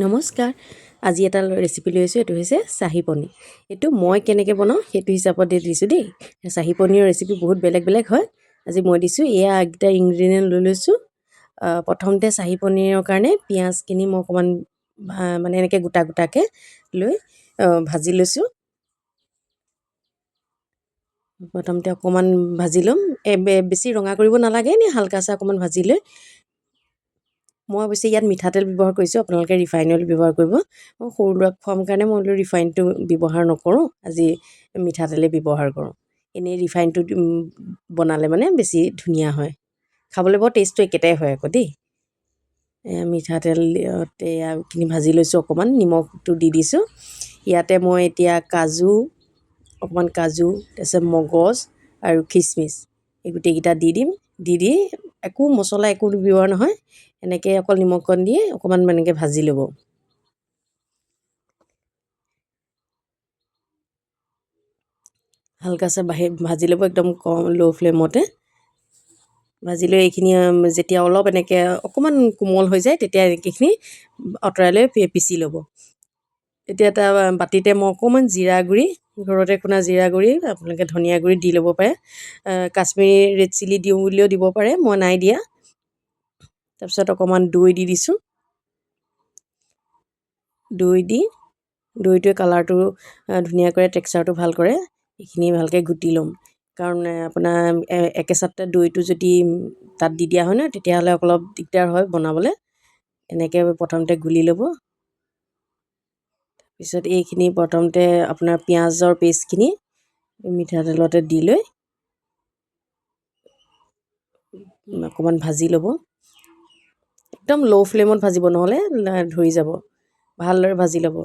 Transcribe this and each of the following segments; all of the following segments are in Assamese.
নমস্কাৰ। আজি এটা ৰেচিপি লৈ আহিছোঁ। এইটো হৈছে চাহী পনীৰ। এইটো মই কেনেকৈ বনাওঁ সেইটো হিচাপত দিছোঁ দেই। চাহী পনীৰৰ ৰেচিপি বহুত বেলেগ বেলেগ হয়। আজি মই দিছোঁ এয়া এইকেইটা ইনগ্ৰিডিয়েণ্ট লৈ লৈছোঁ। প্ৰথমতে চাহী পনীৰৰ কাৰণে পিঁয়াজখিনি মই অকণমান মানে এনেকৈ গোটা গোটাকৈ লৈ ভাজি লৈছোঁ। প্ৰথমতে অকণমান ভাজি ল'ম। বেছি ৰঙা কৰিব নালাগে, এনেই হালকাচা অকণমান ভাজি লৈ মই অৱশ্যে ইয়াত মিঠাতেল ব্যৱহাৰ কৰিছোঁ, আপোনালোকে ৰিফাইন অইল ব্যৱহাৰ কৰিব। মই সৰু ল'ৰাক খুৱাম কাৰণে মই ৰিফাইনটো ব্যৱহাৰ নকৰোঁ, আজি মিঠাতেলেই ব্যৱহাৰ কৰোঁ। এনেই ৰিফাইনটো বনালে মানে বেছি ধুনীয়া হয়, খাবলৈ বৰ টেষ্টটো একেটাই হয় আকৌ দেই। মিঠাতেলতে এইখিনি ভাজি লৈছোঁ, অকণমান নিমখটো দি দিছোঁ। ইয়াতে মই এতিয়া কাজু অকণমান তাৰপিছত মগজ আৰু খিচমিচ এই গোটেইকেইটা দি দিম। দি একো মছলা একো ব্যৱহাৰ নহয়, এনেকৈ অকল নিমখকণ দি অকণমান এনেকৈ ভাজি ল'ব। হালকাছে ভাজি ল'ব, একদম কম ল' ফ্লেমতে ভাজি লৈ এইখিনি যেতিয়া অলপ এনেকৈ অকণমান কোমল হৈ যায় তেতিয়া এইখিনি আঁতৰাই লৈ পিচি ল'ব। এতিয়া এটা বাতিতে মই অকণমান জিৰা গুড়ি, ঘৰতে খুন্দা জিৰা গুড়ি, আপোনালোকে ধনিয়া গুড়ি দি ল'ব পাৰে। কাশ্মীৰী ৰেড চিলি দিওঁ বুলিও দিব পাৰে, মই নাই দিয়া। তাৰপিছত অকণমান দৈ দি দিছোঁ। দৈটোৱে কালাৰটো ধুনীয়া কৰে, টেক্সচাৰটো ভাল কৰে। এইখিনি ভালকৈ ঘুটি ল'ম, কাৰণ আপোনাৰ একেচাতে দৈটো যদি তাত দি দিয়া হয় ন, তেতিয়াহ'লে অলপ দিগদাৰ হয় বনাবলৈ। এনেকৈ প্ৰথমতে গুলি ল'ব। তাৰপিছত এইখিনি প্ৰথমতে আপোনাৰ পিঁয়াজৰ পেষ্টখিনি মিঠাতেলতে দি লৈ অকণমান ভাজি ল'ব। একদম ল' ফ্লেমত ভাজিব, নহ'লে ধৰি যাব। ভালদৰে ভাজি ল'ব।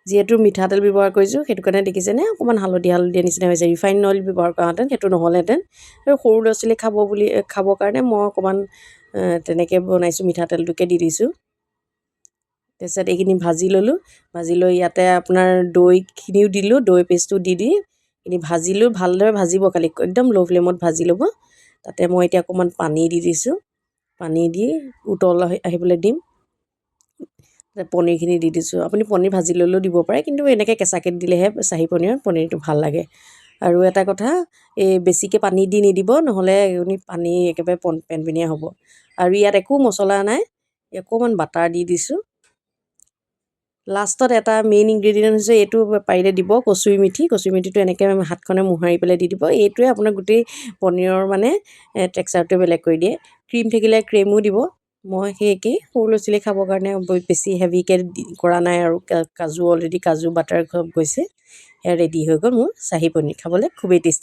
যিহেতু মিঠাতেল ব্যৱহাৰ কৰিছোঁ, সেইটো কাৰণে দেখিছেনে অকণমান হালধীয়া নিচিনা হৈছে। ৰিফাইন অইল ব্যৱহাৰ কৰাহেঁতেন সেইটো নহ'লহেঁতেন। আৰু সৰু ল'ৰা ছোৱালী খাবৰ কাৰণে মই অকণমান তেনেকৈ বনাইছোঁ, মিঠাতেলটোকে দি দিছোঁ। তাৰপিছত এইখিনি ভাজি ল'লোঁ। ভাজি লৈ ইয়াতে আপোনাৰ দৈখিনিও দিলোঁ, দৈ পেষ্টটো দি এইখিনি ভাজিলোঁ। ভালদৰে ভাজিব, খালি একদম ল' ফ্লেমত ভাজি ল'ব। তাতে মই এতিয়া অকণমান পানী দি দিছোঁ। পানী দি উতল আহিবলৈ দিম। পনীৰখিনি দি দিছোঁ। আপুনি পনীৰ ভাজি ল'লেও দিব পাৰে, কিন্তু এনেকৈ কেঁচাকৈ দিলেহে চাহী পনীৰটো ভাল লাগে। আৰু এটা কথা, এই বেছিকৈ পানী দি নিদিব, নহ'লে পানী একেবাৰে পেনপেনীয়া হ'ব। আৰু ইয়াত একো মছলা নাই, অকণমান বাটাৰ দি দিছোঁ। লাষ্টত এটা মেইন ইনগ্ৰেডিয়েণ্ট হৈছে, এইটো পাৰিলে দিব, কচুৰি মেথিটো এনেকৈ হাতখনে মোহাৰি পেলাই দি দিব। এইটোৱে আপোনাৰ গোটেই পনীৰৰ মানে টেক্সচাৰটো বেলেগ কৰি দিয়ে। ক্ৰীম থাকিলে ক্ৰীমো দিব। মই সেই একেই সৰু ল'ৰা ছোৱালী খাবৰ কাৰণে বেছি হেভিকৈ কৰা নাই। আৰু অলৰেডি কাজু বাটাৰ গৈছে। সেয়া ৰেডি হৈ গ'ল মোৰ চাহী পনীৰ, খাবলৈ খুবেই টেষ্টি।